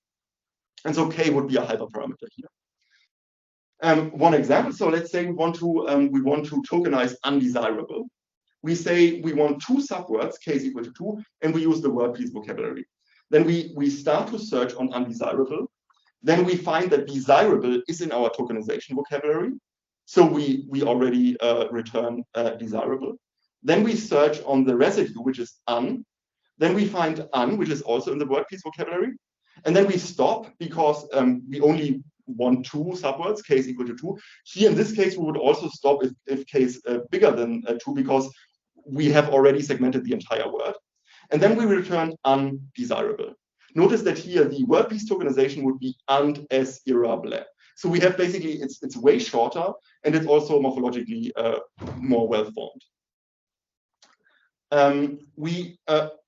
And so k would be a hyperparameter here. One example, so let's say we want to tokenize undesirable. We say we want two subwords, k is equal to 2, and we use the word piece vocabulary. Then we start to search on undesirable. Then we find that desirable is in our tokenization vocabulary. So we already return desirable. Then we search on the residue, which is un. Then we find un, which is also in the word piece vocabulary. And then we stop because we only want two subwords, k is equal to 2. Here in this case, we would also stop if k is bigger than 2 because we have already segmented the entire word. And then we return undesirable. Notice that here the word piece tokenization would be undesirable. So we have basically, it's way shorter and it's also morphologically more well-formed. We,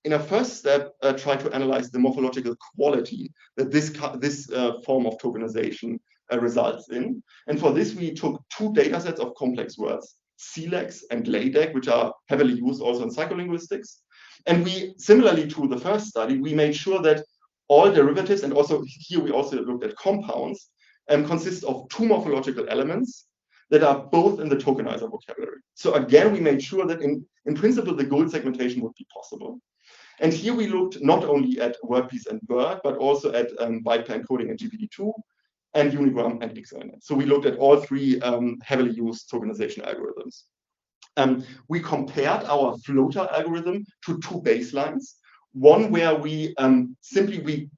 in a first step, try to analyze the morphological quality that this form of tokenization results in. And for this, we took two data sets of complex words, CLEX and LADEC, which are heavily used also in psycholinguistics. And we, similarly to the first study, we made sure that all derivatives, and also here we also looked at compounds, consist of two morphological elements that are both in the tokenizer vocabulary. So again, we made sure that in principle, the gold segmentation would be possible. And here we looked not only at word piece and word, but also at byte pair encoding and GPT-2, and Unigram and XML. So we looked at all three heavily used tokenization algorithms. We compared our floater algorithm to two baselines. One where we simply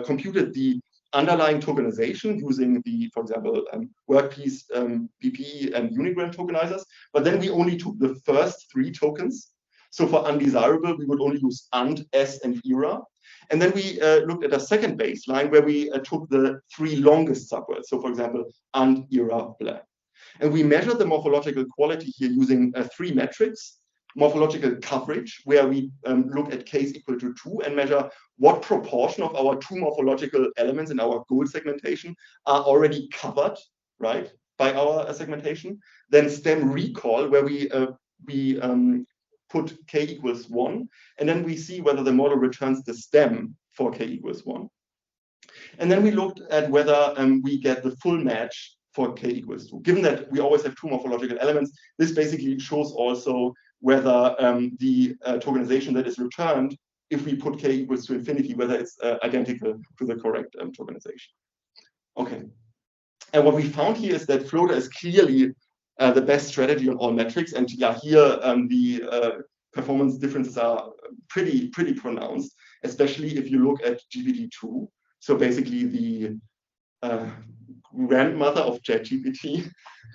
computed the underlying tokenization using the, for example, word piece, BPE, and Unigram tokenizers, but then we only took the first three tokens. So for undesirable, we would only use und, s, and era. And then we looked at a second baseline where we took the three longest subwords. So for example, und, era, blah. And we measured the morphological quality here using three metrics. Morphological coverage, where we look at k is equal to 2 and measure what proportion of our two morphological elements in our goal segmentation are already covered, right, by our segmentation. Then stem recall, where we put k equals 1, and then we see whether the model returns the stem for k equals 1. And then we looked at whether we get the full match for k equals 2. Given that we always have two morphological elements, this basically shows also whether the tokenization that is returned, if we put k equals to infinity, whether it's identical to the correct tokenization. Okay. And what we found here is that floater is clearly the best strategy on all metrics. And yeah, here the performance differences are pretty pronounced, especially if you look at GPT-2. So basically the grandmother of ChatGPT.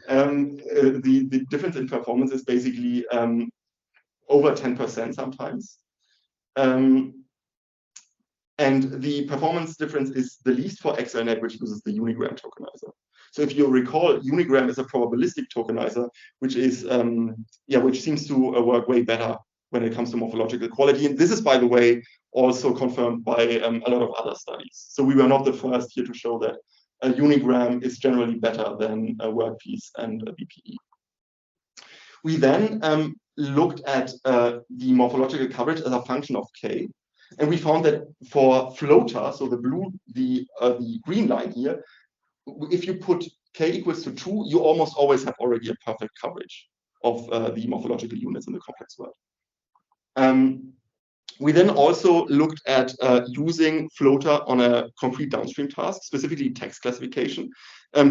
The difference in performance is basically over 10% sometimes. And the performance difference is the least for XML, which uses the unigram tokenizer. So if you recall, unigram is a probabilistic tokenizer, which is which seems to work way better when it comes to morphological quality. And this is, by the way, also confirmed by a lot of other studies. So we were not the first here to show that a unigram is generally better than a workpiece and a BPE. We then looked at the morphological coverage as a function of k. And we found that for floater, so the green line here, if you put k equals to 2, you almost always have already a perfect coverage of the morphological units in the complex world. We then also looked at using floater on a concrete downstream task, specifically text classification.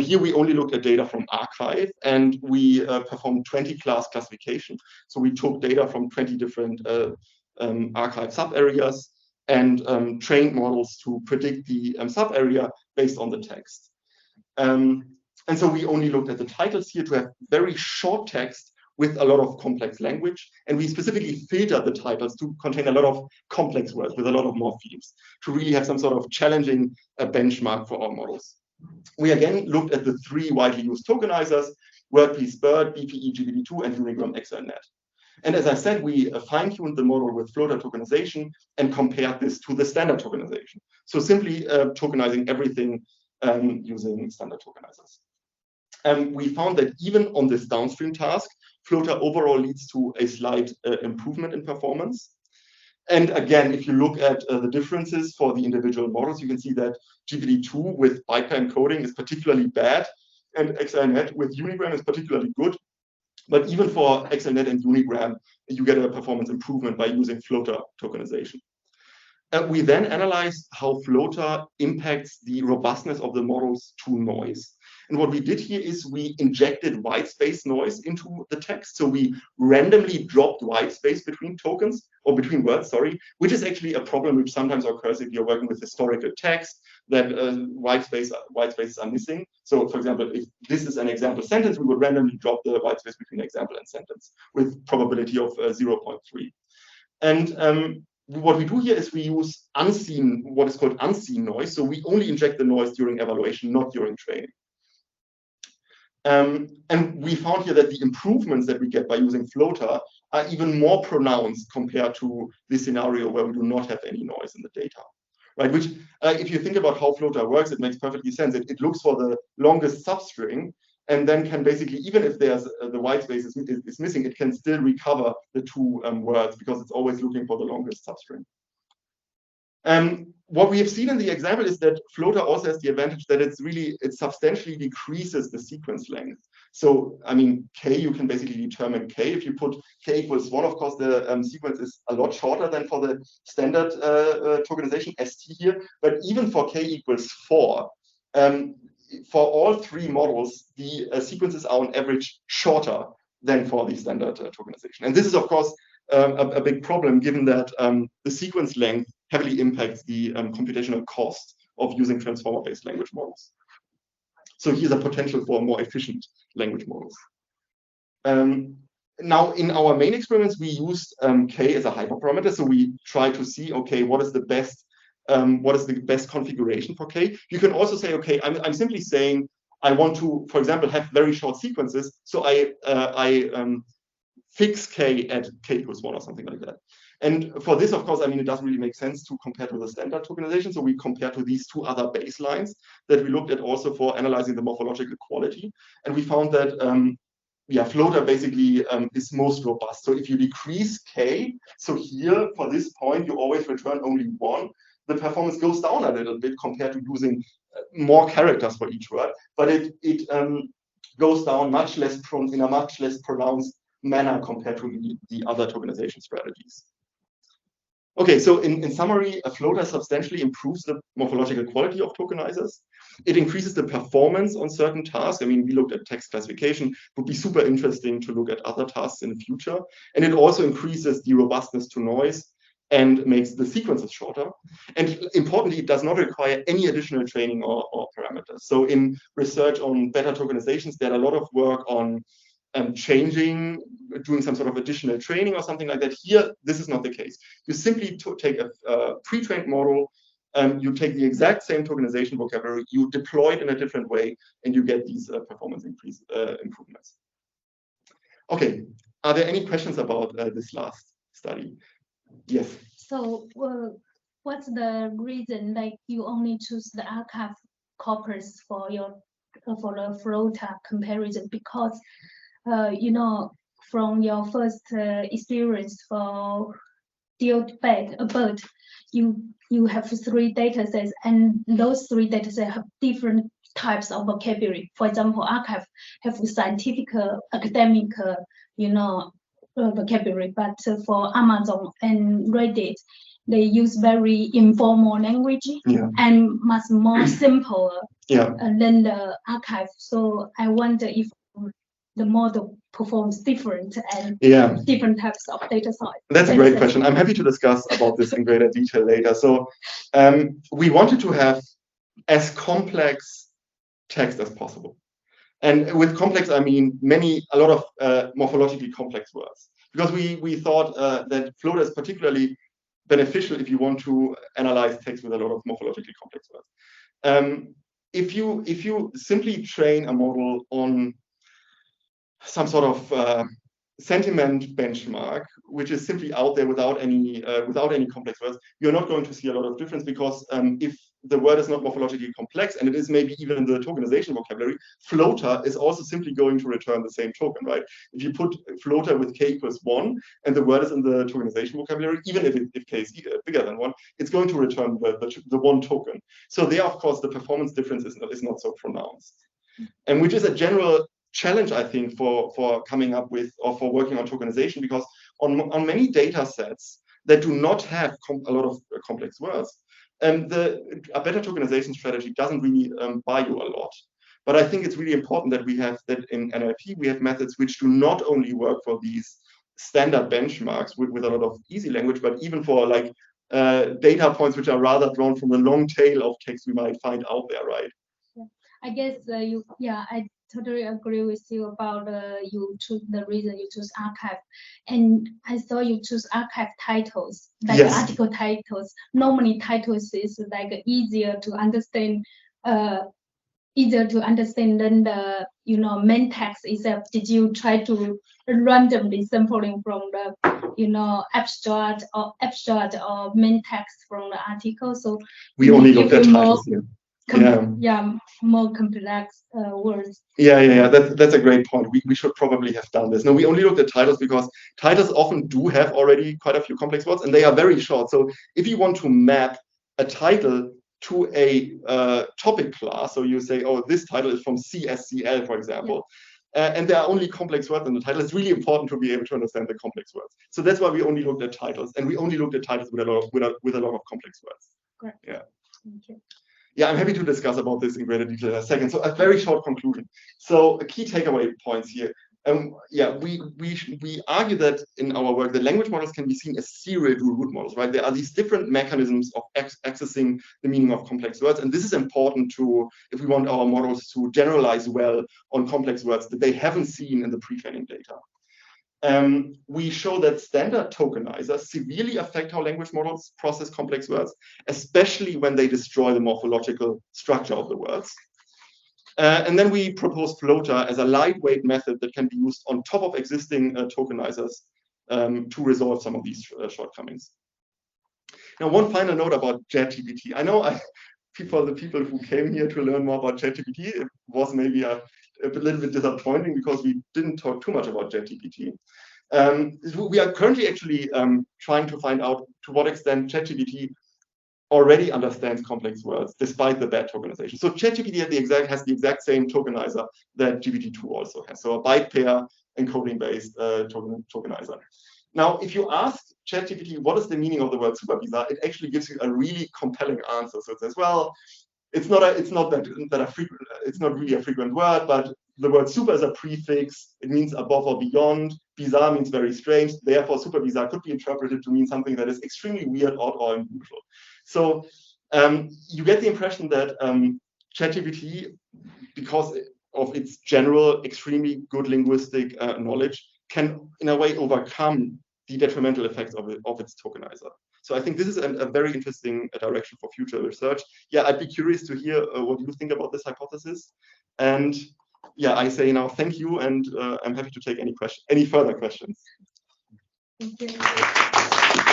Here we only looked at data from archive, and we performed 20 class classification. So we took data from 20 different archive sub-areas and trained models to predict the sub-area based on the text. And so we only looked at the titles here to have very short text with a lot of complex language. And we specifically filtered the titles to contain a lot of complex words with a lot of morphemes to really have some sort of challenging benchmark for our models. We again looked at the 3 widely used tokenizers, WordPiece BERT, BPE GPT-2, and Unigram XLNet. And as I said, we fine-tuned the model with floater tokenization and compared this to the standard tokenization. So simply tokenizing everything using standard tokenizers. We found that even on this downstream task, floater overall leads to a slight improvement in performance. And again, if you look at the differences for the individual models, you can see that GPT-2 with byte encoding is particularly bad, and XLNet with Unigram is particularly good. But even for XLNet and Unigram, you get a performance improvement by using floater tokenization. We then analyzed how floater impacts the robustness of the models to noise. And what we did here is we injected white space noise into the text. So we randomly dropped white space between tokens, or between words, sorry, which is actually a problem which sometimes occurs if you're working with historical text, that white spaces are missing. So for example, if this is an example sentence, we would randomly drop the white space between example and sentence with probability of 0.3. And what we do here is we use what is called unseen noise. So we only inject the noise during evaluation, not during training. And we found here that the improvements that we get by using floater are even more pronounced compared to the scenario where we do not have any noise in the data, right? Which, if you think about how floater works, it makes perfectly sense. It looks for the longest substring, and then can basically, even if there's the white space is missing, it can still recover the 2 words because it's always looking for the longest substring. What we have seen in the example is that floater also has the advantage that it substantially decreases the sequence length. So, I mean, k, you can basically determine k. If you put k equals 1, of course, the sequence is a lot shorter than for the standard tokenization ST here. But even for k equals 4, for all 3 models, the sequences are on average shorter than for the standard tokenization. And this is, of course, a big problem, given that the sequence length heavily impacts the computational cost of using transformer-based language models. So here's a potential for more efficient language models. Now, in our main experiments, we used k as a hyperparameter. So we try to see, okay, what is the best configuration for k? You can also say, okay, I'm simply saying I want to, for example, have very short sequences. So I fix k at k equals 1 or something like that. And for this, of course, I mean, it doesn't really make sense to compare to the standard tokenization. So we compare to these 2 other baselines that we looked at also for analyzing the morphological quality. And we found that yeah, floater basically is most robust. So if you decrease k, so here for this point you always return only 1, the performance goes down a little bit compared to using more characters for each word, but it goes down much less in a much less pronounced manner compared to the other tokenization strategies. Okay, so in summary, a floater substantially improves the morphological quality of tokenizers. It increases the performance on certain tasks. I mean, we looked at text classification. It would be super interesting to look at other tasks in the future. And it also increases the robustness to noise and makes the sequences shorter. And importantly, it does not require any additional training or parameters. So in research on better tokenizations, there are a lot of work on doing some sort of additional training or something like that. Here, this is not the case. You simply take a pre-trained model, you take the exact same tokenization vocabulary, you deploy it in a different way, and you get these performance improvements. Okay, are there any questions about this last study? Yes. So, what's the reason like you only choose the archive corpus for the floater comparison? Because you know, from your first experience for bird, you have 3 data sets, and those 3 data sets have different types of vocabulary. For example, archive have scientific, academic, vocabulary, but for Amazon and Reddit, they use very informal language and much more simple than the archive. So I wonder if the model performs different and different types of data size. That's a great question. I'm happy to discuss about this in greater detail later. So we wanted to have as complex text as possible. And with complex, I mean a lot of morphologically complex words. Because we thought that floater is particularly beneficial if you want to analyze text with a lot of morphologically complex words. If you simply train a model on some sort of sentiment benchmark, which is simply out there without any complex words, you're not going to see a lot of difference, because if the word is not morphologically complex, and it is maybe even in the tokenization vocabulary, floater is also simply going to return the same token, right? If you put floater with k equals 1, and the word is in the tokenization vocabulary, even if k is bigger than 1, it's going to return the 1 token. So there, of course, the performance difference is not so pronounced. And which is a general challenge, I think, for coming up with or for working on tokenization, because on many data sets that do not have a lot of complex words, a better tokenization strategy doesn't really buy you a lot. But I think it's really important that we have that in NLP, we have methods which do not only work for these standard benchmarks with a lot of easy language, but even for like data points which are rather drawn from the long tail of text we might find out there, right? Yeah. I guess I totally agree with you about the reason you choose archive, and I saw you choose archive titles, like article titles. Normally, titles is like easier to understand than the main text itself. Did you try to randomly sampling from the abstract or main text from the article? So we only looked at titles here. More complex words. That's a great point. We should probably have done this. No, we only looked at titles because titles often do have already quite a few complex words, and they are very short. So if you want to map a title to a topic class, so you say, oh, this title is from CSCL, for example, and there are only complex words in the title, it's really important to be able to understand the complex words. So that's why we only looked at titles, and we only looked at titles with a lot of complex words. Great. Thank you. I'm happy to discuss about this in greater detail in a second. So a very short conclusion. So key takeaway points here. We argue that in our work, the language models can be seen as serial dual root models, right? There are these different mechanisms of accessing the meaning of complex words. And this is important if we want our models to generalize well on complex words that they haven't seen in the pre-training data. We show that standard tokenizers severely affect how language models process complex words, especially when they destroy the morphological structure of the words. And then we propose floater as a lightweight method that can be used on top of existing tokenizers to resolve some of these shortcomings. Now, one final note about ChatGPT. I know the people who came here to learn more about ChatGPT, it was maybe a a little bit disappointing because we didn't talk too much about ChatGPT. We are currently actually trying to find out to what extent ChatGPT already understands complex words despite the bad tokenization. So ChatGPT has the exact same tokenizer that GPT-2 also has. So a byte pair encoding-based tokenizer. Now, if you ask ChatGPT what is the meaning of the word super bizarre, it actually gives you a really compelling answer. So it says, well, it's not really a frequent word, but the word super is a prefix. It means above or beyond. Bizarre means very strange. Therefore, super bizarre could be interpreted to mean something that is extremely weird, odd, or unusual. So you get the impression that ChatGPT, because of its general extremely good linguistic knowledge, can in a way overcome the detrimental effects of its tokenizer. So I think this is a very interesting direction for future research. Yeah, I'd be curious to hear what you think about this hypothesis. And yeah, I say now thank you, and I'm happy to take any further questions. Thank you.